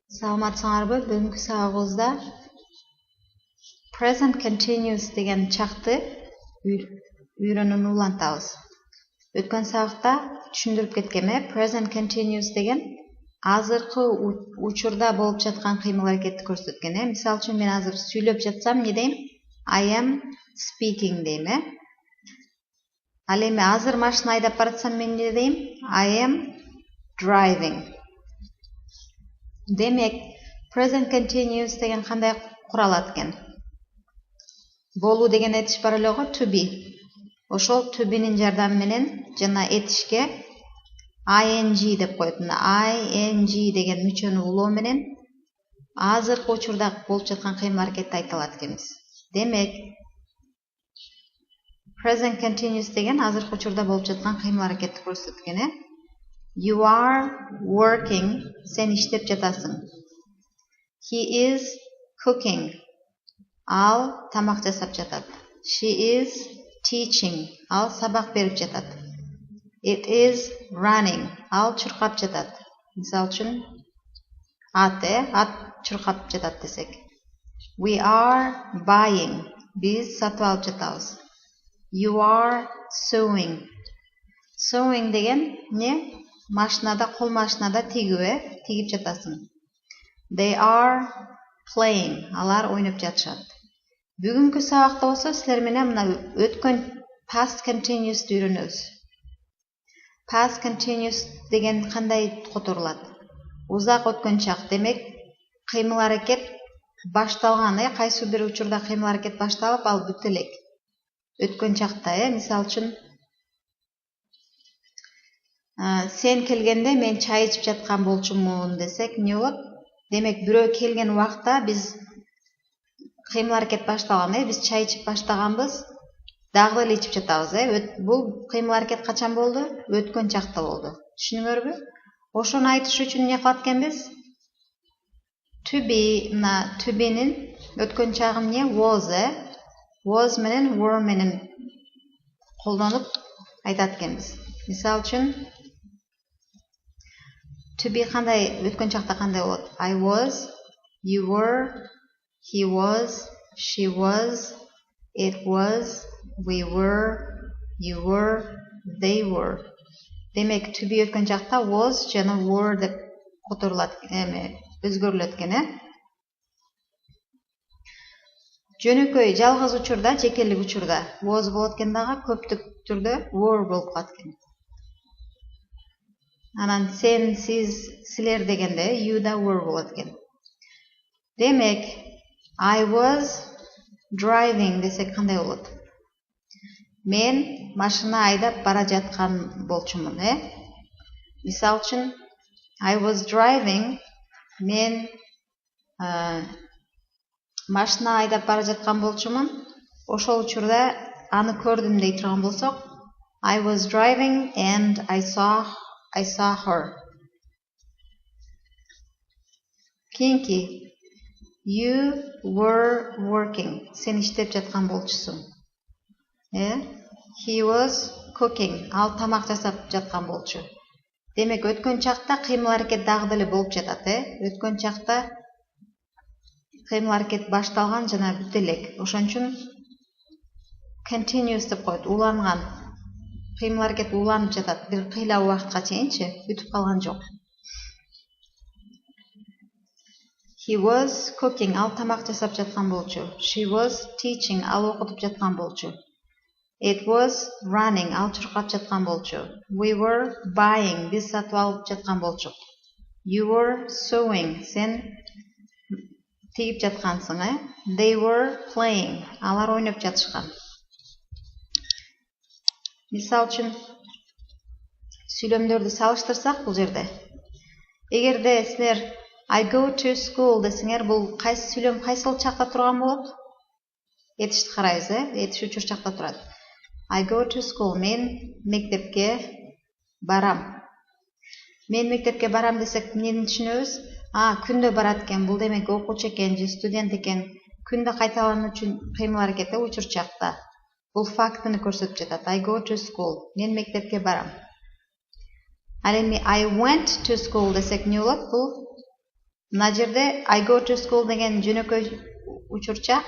Саламатсыңарбы? Бүгүнкү сабагыбызда present continuous деген чакты үйрөнүүнү улантабыз. Өткөн сабакта түшүндүрүп кеткем, present continuous деген азыркы учурда болуп жаткан кыймыл аракетти көрсөткөн. Мисалы үчүн мен азыр сүйлөп жатсам не дейм? I am speaking дейм. Ал эми азыр машина айдап баратсам мен не дейм? I am driving. Демек, present continuous деген кандай куралат экен? Болуу деген этиш бар эле го, to be. Ошол to be'нин жардамы менен жана этишке ing деп коет. Ing деген мүчөнү улоо менен азыркы учурда болуп жаткан кыймыл аракетти айта алат экенбиз. Демек, present continuous деген азыркы учурда болуп жаткан кыймыл аракетти көрсөткөн. You are working, сен иштеп жатасың. He is cooking, ал тамак жасап жатат. She is teaching, ал сабак берип жатат. It is running, ал чуркап жатат. Мисалы үчүн ат чуркап жатат десек. We are buying, биз сатып алып жатабыз. You are sewing. Sewing деген не? Машинада, кол машинада тигүү, тигип жатасың. They are playing, алар ойноп жатышат. Бүгүнкү сабакта болсо силер менен мына өткөн past continuous үйрөнөбүз. Past continuous деген кандай которулат? Узак өткөн чак, демек кыймыл аракет башталган, кайсы бир учурда кыймыл аракет башталып, ал бүтө элек. Өткөн чакта, мисалы үчүн сен келгенде мен чай ичип жаткан болчумун десек, не болот? Демек, бирөө келген убакта биз кыймыл аракет башталган, биз чай ичип баштаганбыз, дагы эле ичип жатабыз. Бул кыймыл аракет качан болду? Өткөн чакта болду. Түшүнүңөрбү? Ошону айтыш үчүн не кылат экенбиз? To be, мына to be'нин өткөн чагы эмне? Was, was менен were менен колдонуп айтат экенбиз. Мисалы үчүн to be кандай өткөн чакта кандай болот? I was, you were, he was, she was, it was, we were, you were, they were. Демек, to be өткөн чакта was жана were деп которулат, өзгөрүлөт экен. Жөнөкөй жалгыз учурда, жекелик учурда was болот экен дагы, көптүк түрдө were болуп калат экен. Анан сен, сиз, силер дегенде you да were болот экен. Демек, I was driving десек кандай болот? Мен машина айдап бара жаткан болчумун, Мисалы үчүн I was driving, мен машина айдап бара жаткан болчумун. Ошол учурда аны көрдүм дей турган болсок, I was driving and I saw her. Кийинки, you were working, сен иштеп жаткан болчусуң. He was cooking, ал тамак жасап жаткан болчу. Демек, өткөн чакта кыймыл аракет дагы деле болуп жатат, Өткөн чакта кыймыл аракет башталган жана бүтө элек. Ошон үчүн continuous деп коет, уланган. Кыймыл аракет уланып жатат, бир кыйла убакытка чейинчи, бүтүп калган жок. He was cooking, ал тамак жасап жаткан болчу. She was teaching, ал окутуп жаткан болчу. It was running, ал чуркап жаткан болчу. We were buying, биз сатып алып жаткан болчук. You were sewing, сен тигип жаткансың, They were playing, алар ойноп жатышкан. Мисалы үчүн сүйлөмдөрдү салыштырсак бул жерде. Эгерде силер I go to school десеңер, бул кайсы сүйлөм кайсыл чакта турган болот? Этишти карайбыз, Этиш учур чакта турат. I go to school, мен мектепке барам. Мен мектепке барам десек, эмнени түшүнөбүз? Күндө барат экен, бул демек окуучу экен же студент экен. Күндө кайталануучу кыймыл аракети учур чакта. Бул фактыны көрсөтүп жатат. I go to school, мен мектепке барам. Ал эми I went to school десек не болот? Бул Мына жерде I go to school деген жөнөкөй учурчак,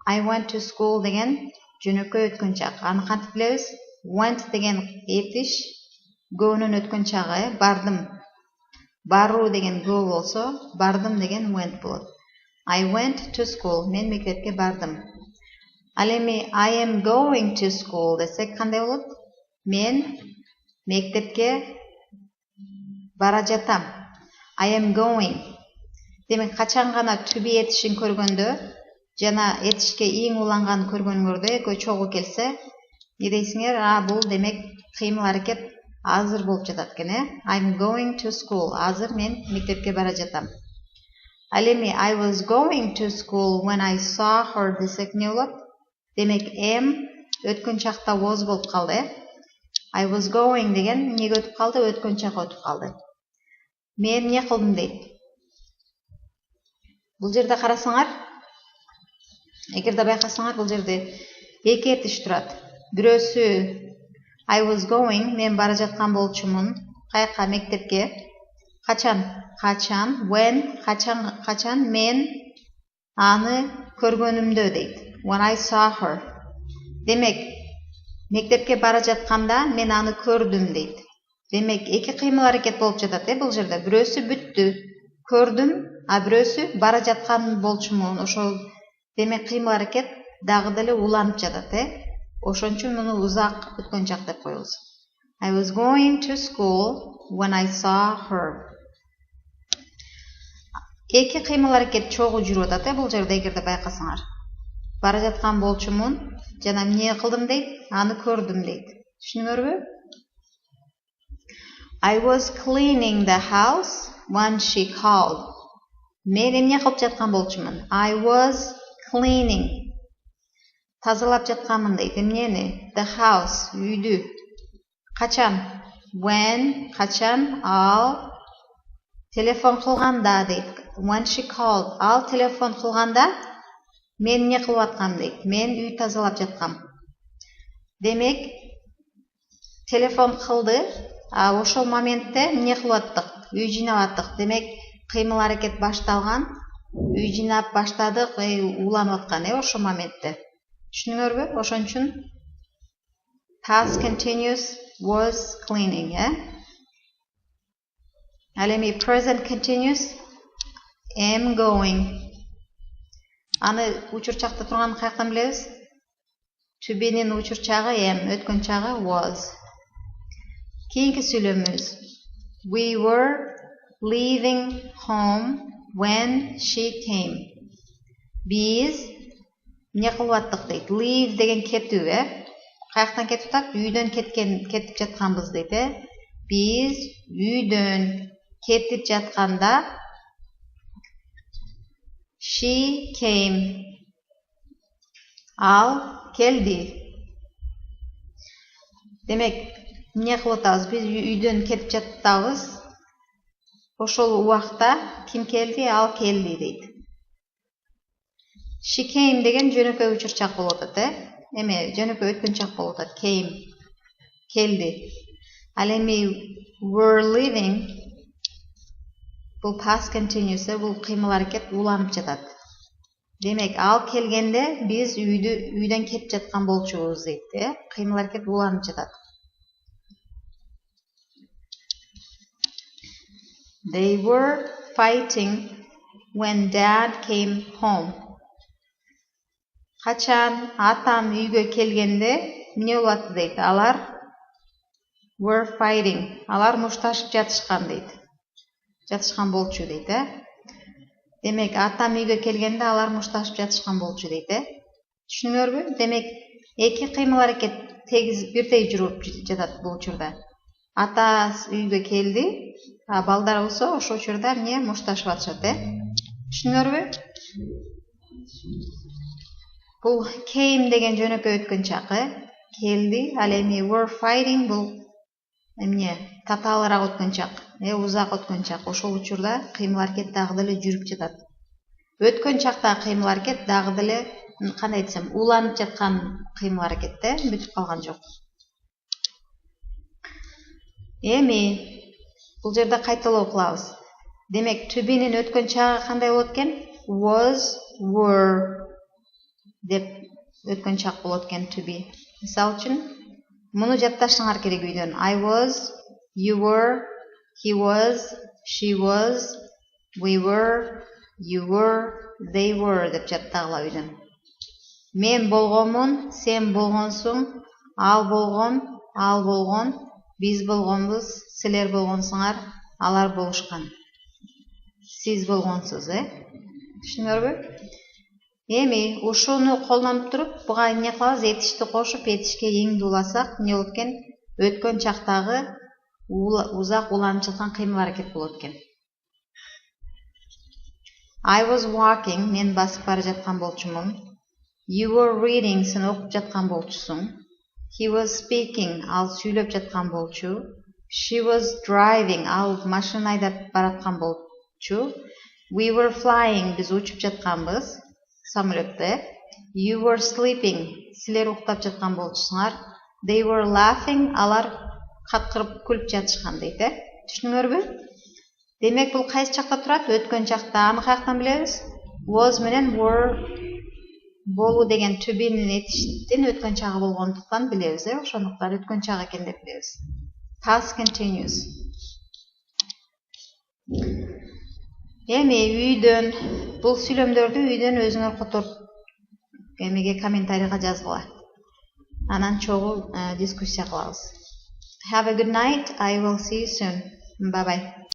I went to school деген жөнөкөй өткөнчак. Аны кантип билебиз? Went деген этиш, go'нун өткөн чагы, бардым. Баруу деген go болсо, бардым деген went болот. I went to school. Мен мектепке бардым. Ал эми I am going to school десек кандай болот? Мен мектепке бара жатам. I am going. Демек качан гана to be этишин көргөндө жана этишке иң уланган көргөнгөрдө экөө чогуу келсе, не дейсиңер? Бул демек кыймыл аракет азыр болуп жатат экен, I'm going to school. Азыр мен мектепке бара жатам. Ал эми I was going to school when I saw her десек не болот? Демек am өткөн чакта was болуп калды. I was going деген эмнеге өтүп калды? Өткөн чакка өтүп калды. Мен эмне кылдым дейт. Бул жерде карасаңар, эгерде байкасаңар, бул жерде эки этиш турат. Бирөөсү I was going, мен бара жаткан болчумун. Каяка? Мектепке. Качан? When? Качан? Мен аны көргөнүмдө дейт. When I saw her. Демек, мектепке бара жатканда мен аны көрдүм дейт. Демек, эки кыймыл аракет болуп жатат, бул жерде. Бирөөсү бүттү, көрдүм, бирөөсү бара жаткан болчумун. Ошол демек кыймыл аракет дагы деле уланып жатат, Ошон үчүн муну узак өткөн чак деп коебуз. I was going to school when I saw her. Эки кыймыл аракет чогуу жүрүп атат, бул жерде эгерде байкасаңар. Бара жаткан болчумун жана эмне кылдым дейт? Аны көрдүм дейт. Түшүнүңөрбү? I was cleaning the house when she called. Мен эмне кылып жаткан болчумун? I was cleaning. Тазалап жатканмын дейт. Эмнени? The house, үйдү. Качан? When, качан? Ал телефон кылганда дейт. When she called, ал телефон кылганда мен эмне кылып аткам дейт. Мен үй тазалап жаткам. Демек, телефон кылды, ошол моментте эмне кылып аттык? Үй жыйнап аттык. Демек, кыймыл аракет башталган, үй жыйнап баштадык, уланып аткан, ошол моментте. Түшүнүңөрбү? Ошон үчүн past continuous was cleaning, Ал эми present continuous am going. Аны учурчакта турган каяктан билебиз? To be'нин учурчагы am, өткөн чагы was. Кийинки сүйлөмүбүз. We were leaving home when she came. Биз эмне кылып аттык дейт? Leave деген кетүү, Каяктан кетип атат? Үйдөн кетип жатканбыз дейт, Биз үйдөн кетип жатканда she came. Ал келди. Демек, эмне кылып атабыз? Биз үйдөн кетип жатабыз. Ошол убакта ким келди? Ал келди дейт. She came деген жөнөкөй учурчак болуп атат, Эме жөнөкөй өткөн чак болуп атат. Came. Келди. Ал эми were leaving бул past continuous, бул кыймыл аракет уланып жатат. Демек, ал келгенде биз үйдөн кетип жаткан болчубуз дейт, Кыймыл аракет уланып жатат. They were fighting when Dad came home. Качан атам үйгө келгенде эмне болуп атты дейт? Алар were fighting. Алар мушташып жатышкан дейт. Жатышкан болчу дейт, Демек, атам үйгө келгенде алар мушташып жатышкан болчу дейт, Түшүнүңөрбү? Демек, эки кыймыл аракет тегиз бирдей жүрүп жатат бул учурда. Ата үйгө келди, балдар болсо ошол учурда эмне мушташып атышат, Түшүнүңөрбү? Бул came деген жөнөкөй өткөн чакы, келди. Ал эми were fighting бул эмне татаалыраак өткөн чак, узак өткөн чак. Ошол учурда кыймыл аракет дагы деле жүрүп жатат. Өткөн чакта кыймыл аракет дагы деле кандай десем, уланып жаткан кыймыл аракетте, бүтүп калган жок. Эми бул жерде кайталоо кылабыз. Демек, to be'нин өткөн чагы кандай болот экен? Was, were деп өткөн чак болот экен to be. Мисал үчүн, муну жатташыңар керек үйдөн. I was, you were, he was, she was, we were, you were, they were деп жаттагыла үйдөн. Мен болгонмун, сен болгонсуң, ал болгон, биз болгонбуз, силер болгонсуңар, алар болушкан. Сиз болгонсуз, Түшүнүңөрбү? Эми ушуну колдонуп туруп, буга эмне кылабыз? Этишти кошуп, этишке эңди уласак, эмне болот экен? Өткөн чактагы узак уланып жаткан кыймыл аракет болот экен. I was walking, мен басып бара жаткан болчумун. You were reading, сен окуп жаткан болчусуң. He was speaking, ал сүйлөп жаткан болчу. She was driving, ал машина айдап бараткан болчу. We were flying, биз учуп жатканбыз. Самолетте. You were sleeping, силер уктап жаткан болчусуңар. They were laughing, алар каткырып күлүп жатышкан дейт, Түшүнүңөрбү? Демек, бул кайсы чакта турат? Өткөн чакта. Аны каяктан билебиз? Was менен were болуу деген to be'нин этиштин өткөн чагы болгондуктан билебиз, Ошондуктан өткөн чагы экен деп билебиз. Past continuous. Эми үйдөн бул сүйлөмдөрдү үйдөн өзүңөр которуп эмеге комментарийга жазгыла. Анан чогуу дискуссия кылабыз. Have a good night. I will see you soon. Bye bye.